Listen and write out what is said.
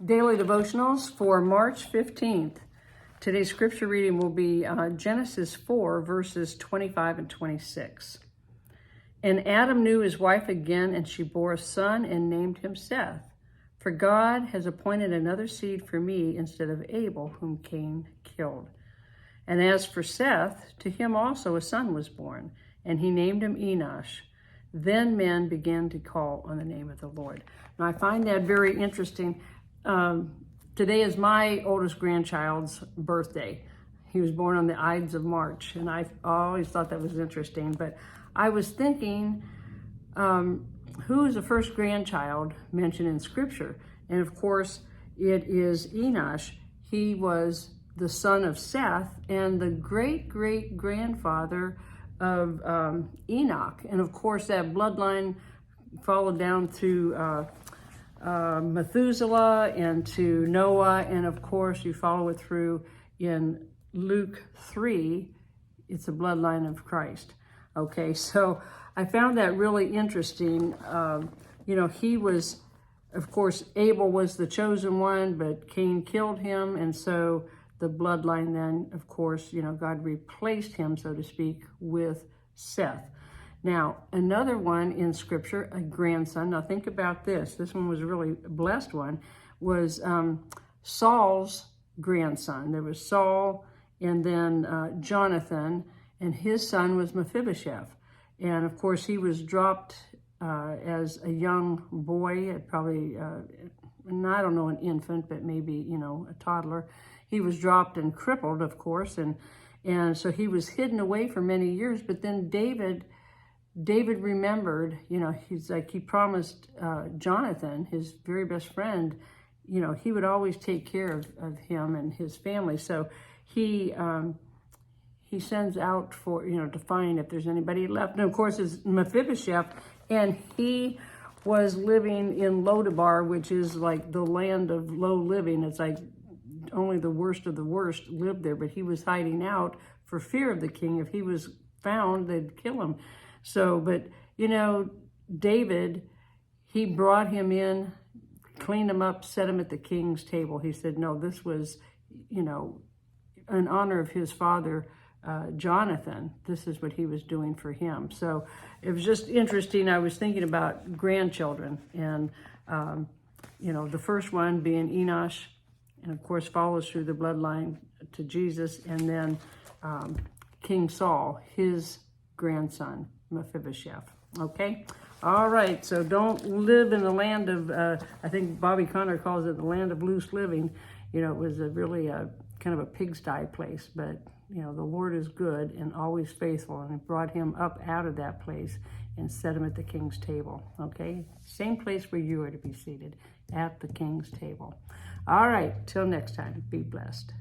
Daily Devotionals for March 15th. Today's scripture reading will be Genesis 4, verses 25 and 26. And Adam knew his wife again, and she bore a son and named him Seth. For God has appointed another seed for me instead of Abel, whom Cain killed. And as for Seth, to him also a son was born, and he named him Enosh. Then men began to call on the name of the Lord. Now I find that very interesting. Today is my oldest grandchild's birthday. He was born on the Ides of March, and I always thought that was interesting. But I was thinking, who is the first grandchild mentioned in Scripture? And of course, it is Enosh. He was the son of Seth and the great-great-grandfather of Enoch. And of course, that bloodline followed down through Methuselah and to Noah, and of course you follow it through in Luke 3, it's a bloodline of Christ. Okay, so I found that really interesting. He was, of course, Abel was the chosen one, but Cain killed him, and so the bloodline then, of course, God replaced him, so to speak, with Seth. Now, another one in Scripture, a grandson. Now, think about this. This one was a really blessed one, was Saul's grandson. There was Saul and then Jonathan, and his son was Mephibosheth. And, of course, he was dropped as a young boy, probably, I don't know, an infant, but maybe, a toddler. He was dropped and crippled, of course, and so he was hidden away for many years. But then David remembered, he promised Jonathan, his very best friend, he would always take care of him and his family. So he sends out for, to find if there's anybody left. And of course, it's Mephibosheth, and he was living in Lodabar, which is like the land of low living. It's like only the worst of the worst lived there, but he was hiding out for fear of the king. If he was found, they'd kill him. So, but, David, he brought him in, cleaned him up, set him at the king's table. He said, no, this was, in honor of his father, Jonathan. This is what he was doing for him. So it was just interesting. I was thinking about grandchildren, and, the first one being Enosh, and of course follows through the bloodline to Jesus, and then King Saul, his grandson, Mephibosheth. Okay? All right, so don't live in the land of, I think Bobby Conner calls it the land of loose living. It was a really kind of a pigsty place, but, the Lord is good and always faithful, and brought him up out of that place and set him at the king's table. Okay? Same place where you are to be seated, at the king's table. All right, till next time, be blessed.